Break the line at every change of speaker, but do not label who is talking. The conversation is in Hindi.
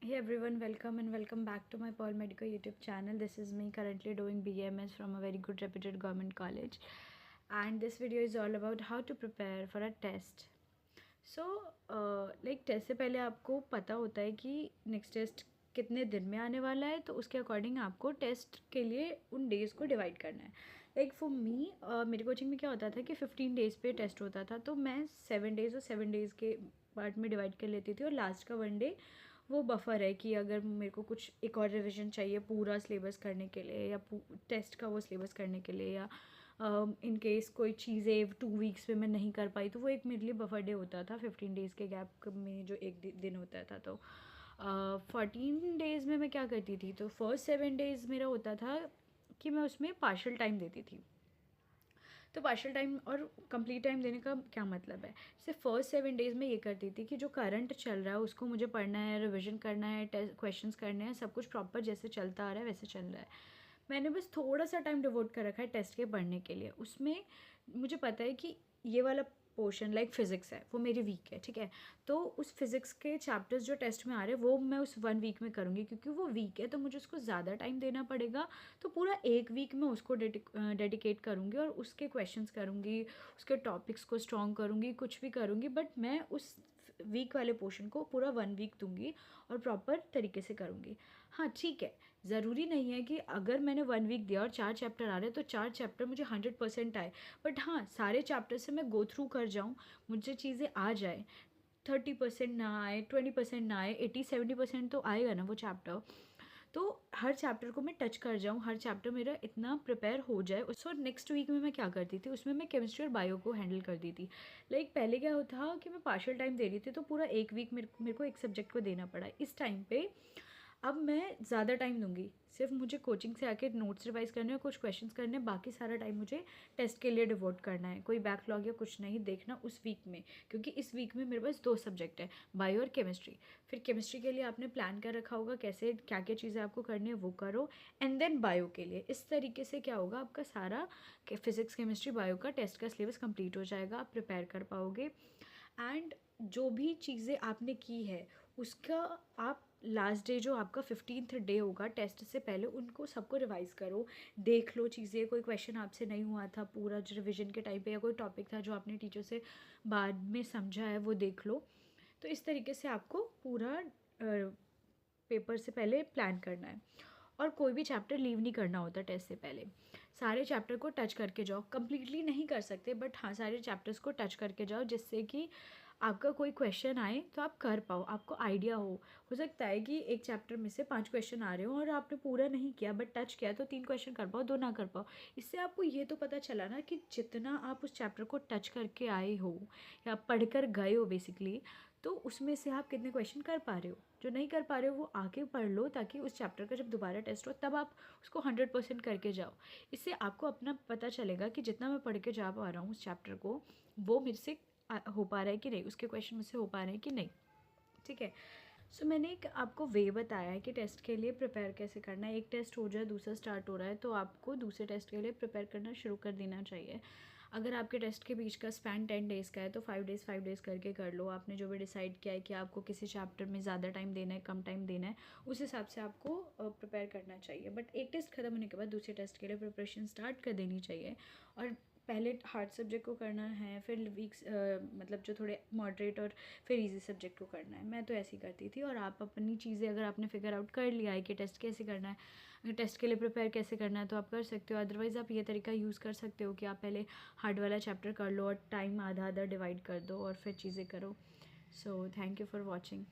Hey everyone, welcome and welcome back to my Pearl Medical YouTube channel. This is me currently doing BMS from a very good reputed government college, and this video is all about how to prepare for a test. So test से पहले आपको पता होता है कि नेक्स्ट टेस्ट कितने दिन में आने वाला है, तो उसके अकॉर्डिंग आपको टेस्ट के लिए उन डेज़ को डिवाइड करना है. लाइक फॉर मी मेरे कोचिंग में क्या होता था कि 15 डेज़ पे टेस्ट होता था, तो मैं 7 डेज़ और 7 डेज़ के पार्ट में डिवाइड कर लेती थी, और लास्ट का 1 डे वो बफर है कि अगर मेरे को कुछ एक और रिविज़न चाहिए पूरा सिलेबस करने के लिए, या टेस्ट का वो सिलेबस करने के लिए, या इन केस कोई चीज़ें 2 वीक्स में मैं नहीं कर पाई, तो वो एक मेरे लिए बफर डे होता था 15 डेज़ के गैप में जो एक दिन होता था. तो 14 डेज़ में मैं क्या करती थी, तो फर्स्ट 7 डेज़ मेरा होता था कि मैं उसमें पार्शियल टाइम देती थी. तो पार्शियल टाइम और कंप्लीट टाइम देने का क्या मतलब है, जैसे फर्स्ट 7 डेज़ में ये करती थी कि जो करंट चल रहा है उसको मुझे पढ़ना है, रिविज़न करना है, टेस्ट क्वेश्चंस करने हैं, सब कुछ प्रॉपर जैसे चलता आ रहा है वैसे चल रहा है. मैंने बस थोड़ा सा टाइम डिवोट कर रखा है टेस्ट के पढ़ने के लिए. उसमें मुझे पता है कि ये वाला पोर्शन लाइक फिज़िक्स है, वो मेरी वीक है, ठीक है. तो उस फिज़िक्स के चैप्टर्स जो टेस्ट में आ रहे हैं वो मैं उस 1 वीक में करूँगी, क्योंकि वो वीक है तो मुझे उसको ज़्यादा टाइम देना पड़ेगा. तो पूरा 1 वीक में उसको डेडिकेट करूँगी और उसके क्वेश्चंस करूँगी, उसके टॉपिक्स को स्ट्रॉन्ग करूँगी, कुछ भी करूँगी, बट मैं उस वीक वाले पोर्शन को पूरा 1 वीक दूँगी और प्रॉपर तरीके से करूँगी. हाँ ठीक है, ज़रूरी नहीं है कि अगर मैंने 1 वीक दिया और 4 चैप्टर आ रहे हैं तो 4 चैप्टर मुझे 100% आए, बट हाँ सारे चैप्टर से मैं गो थ्रू कर जाऊँ, मुझे चीज़ें आ जाए. 30% ना आए, 20% ना आए, 80-70% तो आएगा ना वो चैप्टर. तो हर चैप्टर को मैं टच कर जाऊँ, हर चैप्टर मेरा इतना प्रिपेयर हो जाए. सो नेक्स्ट वीक में मैं क्या करती थी, उसमें मैं केमिस्ट्री और बायो को हैंडल करती थी. लाइक पहले क्या होता था कि मैं पार्शियल टाइम दे रही थी, तो पूरा 1 वीक मेरे को एक सब्जेक्ट को देना पड़ा. इस टाइम पे अब मैं ज़्यादा टाइम दूंगी, सिर्फ मुझे कोचिंग से आके नोट्स रिवाइज करने हैं, कुछ क्वेश्चंस करने हैं, बाकी सारा टाइम मुझे टेस्ट के लिए डिवोट करना है. कोई बैकलॉग या कुछ नहीं देखना उस वीक में, क्योंकि इस वीक में मेरे पास 2 सब्जेक्ट है, बायो और केमिस्ट्री. फिर केमिस्ट्री के लिए आपने प्लान कर रखा होगा कैसे क्या क्या चीज़ें आपको करनी है, वो करो. एंड देन बायो के लिए इस तरीके से क्या होगा, आपका सारा फिजिक्स केमिस्ट्री बायो का टेस्ट का सिलेबस कंप्लीट हो जाएगा, आप प्रिपेयर कर पाओगे. एंड जो भी चीज़ें आपने की है उसका आप लास्ट डे जो आपका 15th डे होगा टेस्ट से पहले, उनको सबको रिवाइज़ करो, देख लो चीज़ें, कोई क्वेश्चन आपसे नहीं हुआ था पूरा जो रिविजन के टाइम पे, या कोई टॉपिक था जो आपने टीचर से बाद में समझा है वो देख लो. तो इस तरीके से आपको पूरा पेपर से पहले प्लान करना है. और कोई भी चैप्टर लीव नहीं करना होता टेस्ट से पहले. सारे चैप्टर को टच करके जाओ, कंप्लीटली नहीं कर सकते बट हाँ सारे चैप्टर्स को टच करके जाओ, जिससे कि आपका कोई क्वेश्चन आए तो आप कर पाओ, आपको आइडिया हो सकता है कि एक चैप्टर में से 5 क्वेश्चन आ रहे हो और आपने पूरा नहीं किया बट टच किया, तो 3 क्वेश्चन कर पाओ, 2 ना कर पाओ. इससे आपको ये तो पता चला ना कि जितना आप उस चैप्टर को टच करके आए हो या पढ़ कर गए हो बेसिकली, तो उसमें से आप कितने क्वेश्चन कर पा रहे हो. जो नहीं कर पा रहे हो वो आके पढ़ लो, ताकि उस चैप्टर का जब दोबारा टेस्ट हो तब आप उसको 100% करके जाओ. इससे आपको अपना पता चलेगा कि जितना मैं पढ़ के जा पा रहा हूँ उस चैप्टर को, वो मेरे से हो पा रहा है कि नहीं, उसके क्वेश्चन मुझसे हो पा रहे हैं कि नहीं. ठीक है. सो मैंने एक आपको वे बताया है कि टेस्ट के लिए प्रिपेयर कैसे करना है. एक टेस्ट हो जाए, दूसरा स्टार्ट हो रहा है, तो आपको दूसरे टेस्ट के लिए प्रिपेयर करना शुरू कर देना चाहिए. अगर आपके टेस्ट के बीच का स्पैन 10 डेज़ का है तो 5 डेज़ करके कर लो. आपने जो भी डिसाइड किया है कि आपको किसी चैप्टर में ज़्यादा टाइम देना है, कम टाइम देना है, उस हिसाब से आपको प्रिपेयर करना चाहिए. बट एक टेस्ट खत्म होने के बाद दूसरे टेस्ट के लिए प्रिपरेशन स्टार्ट कर देनी चाहिए. और पहले हार्ड सब्जेक्ट को करना है, फिर वीक्स मतलब जो थोड़े मॉडरेट और फिर इजी सब्जेक्ट को करना है. मैं तो ऐसी करती थी. और आप अपनी चीज़ें अगर आपने फिगर आउट कर लिया है कि टेस्ट कैसे करना है, अगर टेस्ट के लिए प्रिपेयर कैसे करना है, तो आप कर सकते हो. अदरवाइज़ आप ये तरीका यूज़ कर सकते हो कि आप पहले हार्ड वाला चैप्टर कर लो और टाइम आधा आधा डिवाइड कर दो और फिर चीज़ें करो. So thank you for watching.